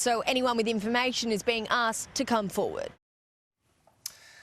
So anyone with information is being asked to come forward.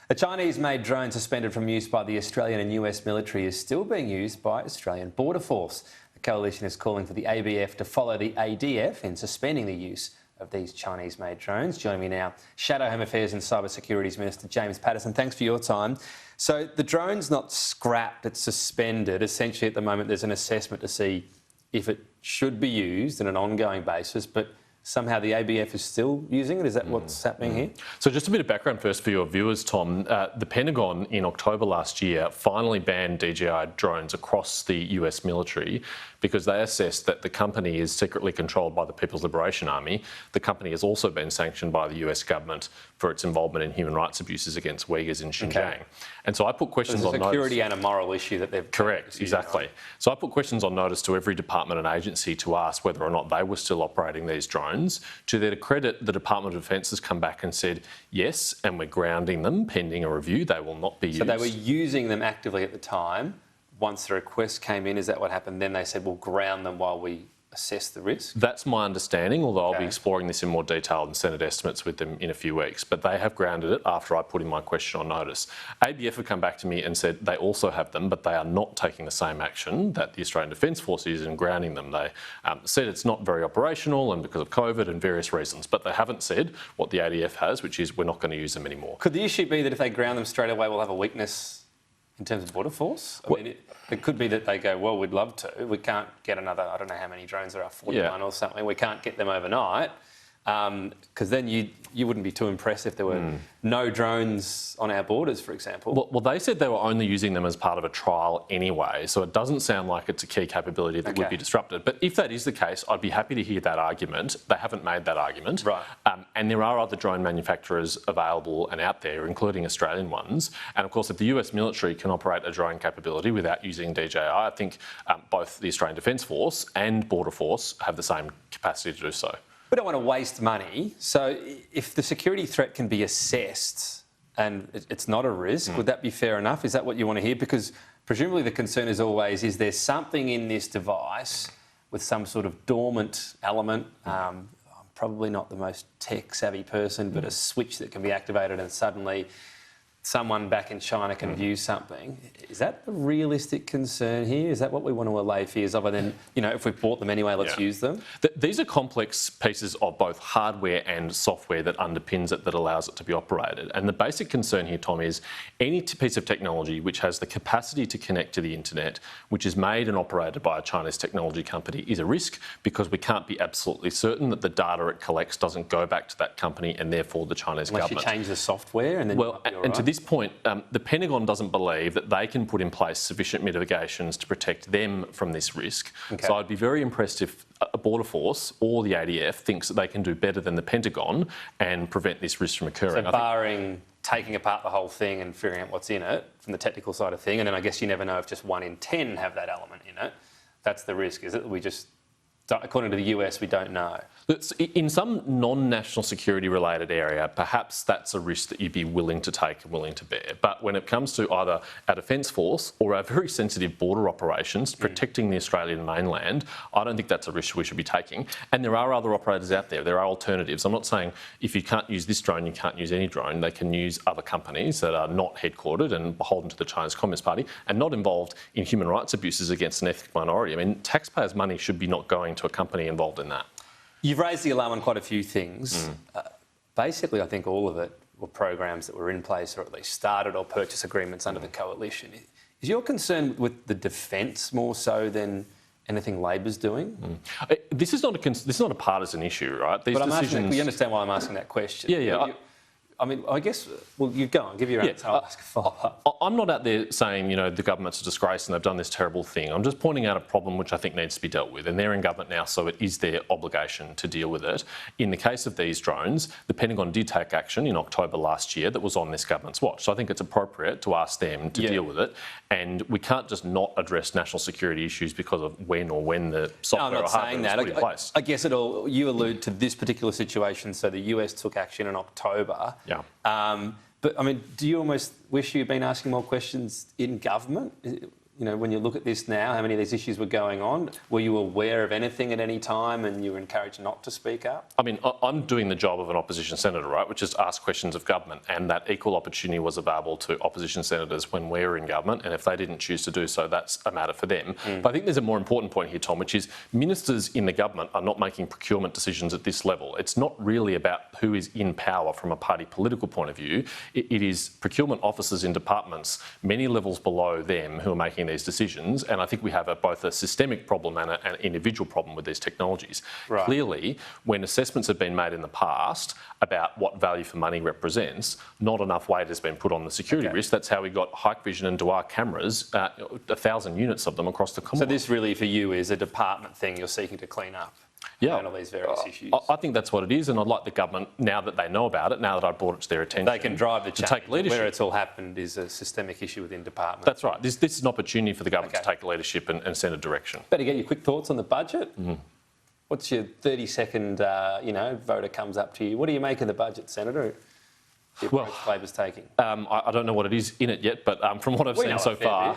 A Chinese-made drone suspended from use by the Australian and US military is still being used by Australian Border Force. The coalition is calling for the ABF to follow the ADF in suspending the use of these Chinese-made drones. Joining me now, Shadow Home Affairs and Cyber Securities Minister James Patterson. Thanks for your time. So the drone's not scrapped, it's suspended. Essentially at the moment there's an assessment to see if it should be used on an ongoing basis, but somehow the ABF is still using it. Is that what's happening here? So just a bit of background first for your viewers, Tom. The Pentagon in October last year finally banned DJI drones across the US military because they assessed that the company is secretly controlled by the People's Liberation Army. The company has also been sanctioned by the US government for its involvement in human rights abuses against Uyghurs in Xinjiang. Okay. And so I put questions on notice. There's a security and a moral issue that they've... Correct, exactly. Right? So I put questions on notice to every department and agency to ask whether or not they were still operating these drones. To their credit, the Department of Defence has come back and said, yes, and we're grounding them pending a review. They will not be used. So they were using them actively at the time. Once the request came in, is that what happened? Then they said, we'll ground them while we assess the risk? That's my understanding, although I'll be exploring this in more detail and Senate estimates with them in a few weeks. But they have grounded it after I put in my question on notice. ABF have come back to me and said they also have them, but they are not taking the same action that the Australian Defence Force is in grounding them. They said it's not very operational and because of COVID and various reasons, but they haven't said what the ADF has, which is we're not going to use them anymore. Could the issue be that if they ground them straight away, we'll have a weakness in terms of Border Force? I mean, it could be that they go, well, we'd love to. We can't get another, I don't know how many drones there are, 41 or something. We can't get them overnight. Because then you wouldn't be too impressed if there were no drones on our borders, for example. Well, they said they were only using them as part of a trial anyway, so it doesn't sound like it's a key capability that would be disrupted. But if that is the case, I'd be happy to hear that argument. They haven't made that argument. Right. And there are other drone manufacturers available and out there, including Australian ones. And of course, if the US military can operate a drone capability without using DJI, I think both the Australian Defence Force and Border Force have the same capacity to do so. We don't want to waste money. So if the security threat can be assessed and it's not a risk, would that be fair enough? Is that what you want to hear? Because presumably the concern is always, is there something in this device with some sort of dormant element? I'm probably not the most tech-savvy person, but a switch that can be activated and suddenly someone back in China can view something. Is that the realistic concern here? Is that what we want to allay fears of? And then, you know, if we've bought them anyway, let's use them? These are complex pieces of both hardware and software that underpins it, that allows it to be operated. And the basic concern here, Tom, is any piece of technology which has the capacity to connect to the internet, which is made and operated by a Chinese technology company, is a risk because we can't be absolutely certain that the data it collects doesn't go back to that company and therefore the Chinese government. Unless you change the software and then to this point, the Pentagon doesn't believe that they can put in place sufficient mitigations to protect them from this risk. So I'd be very impressed if a Border Force or the ADF thinks that they can do better than the Pentagon and prevent this risk from occurring. So barring taking apart the whole thing and figuring out what's in it from the technical side of thing, and then I guess you never know if just 1 in 10 have that element in it, that's the risk, is it? We just, according to the US, we don't know. In some non-national security related area, perhaps that's a risk that you'd be willing to take and willing to bear. But when it comes to either our Defence Force or our very sensitive border operations, protecting the Australian mainland, I don't think that's a risk we should be taking. And there are other operators out there. There are alternatives. I'm not saying if you can't use this drone, you can't use any drone. They can use other companies that are not headquartered and beholden to the Chinese Communist Party and not involved in human rights abuses against an ethnic minority. I mean, taxpayers' money should be not going to a company involved in that. You've raised the alarm on quite a few things. Basically, I think all of it were programs that were in place or at least started or purchase agreements under the coalition. Is your concern with the defence more so than anything Labor's doing? This is not a partisan issue, right? These decisions... you understand why I'm asking that question? Yeah. I mean, I guess, well, you go on, give your answer, I'll ask a follow-up. I'm not out there saying, you know, the government's a disgrace and they've done this terrible thing. I'm just pointing out a problem which I think needs to be dealt with, and they're in government now, so it is their obligation to deal with it. In the case of these drones, the Pentagon did take action in October last year that was on this government's watch, so I think it's appropriate to ask them to deal with it, and we can't just not address national security issues because of when the software or hardware was put in place. I guess you allude to this particular situation, so the US took action in October. But, I mean, do you almost wish you'd been asking more questions in government? you know, when you look at this now, how many of these issues were going on? Were you aware of anything at any time and you were encouraged not to speak up? I mean, I'm doing the job of an opposition senator, right, which is to ask questions of government, and that equal opportunity was available to opposition senators when we were in government, and if they didn't choose to do so, that's a matter for them. But I think there's a more important point here, Tom, which is ministers in the government are not making procurement decisions at this level. It's not really about who is in power from a party political point of view. It is procurement officers in departments many levels below them who are making these decisions, and I think we have both a systemic problem and an individual problem with these technologies. Right. Clearly, when assessments have been made in the past about what value for money represents, not enough weight has been put on the security risk. That's how we got Hikvision and Dwar cameras, 1,000 units of them across the Commonwealth. So this really for you is a department thing you're seeking to clean up? Yeah, and all these various issues. I think that's what it is, and I'd like the government, now that they know about it, now that I brought it to their attention, they can drive the change. take leadership. Where it's all happened is a systemic issue within departments. That's right. This is an opportunity for the government to take leadership and send a direction. Better get your quick thoughts on the budget. What's your 30-second, voter comes up to you? What do you make of the budget, Senator? The approach Labor's taking. I don't know what it is in it yet, but from what I've seen so far,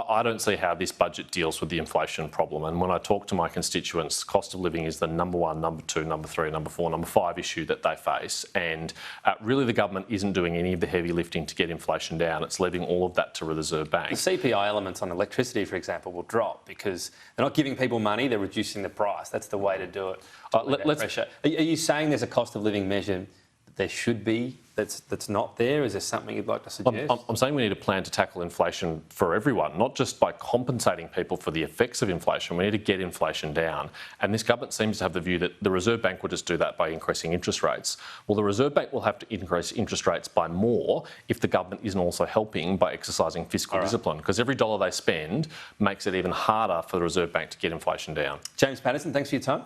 I don't see how this budget deals with the inflation problem. And when I talk to my constituents, cost of living is the number one, number two, number three, number four, number five issue that they face. And really the government isn't doing any of the heavy lifting to get inflation down. It's leaving all of that to the Reserve Bank. The CPI elements on electricity, for example, will drop because they're not giving people money, they're reducing the price. That's the way to do it. Pressure. Are you saying there's a cost of living measure there should be that's not there? Is there something you'd like to suggest? I'm saying we need a plan to tackle inflation for everyone, not just by compensating people for the effects of inflation. We need to get inflation down. And this government seems to have the view that the Reserve Bank will just do that by increasing interest rates. Well, the Reserve Bank will have to increase interest rates by more if the government isn't also helping by exercising fiscal discipline, because every dollar they spend makes it even harder for the Reserve Bank to get inflation down. James Patterson, thanks for your time.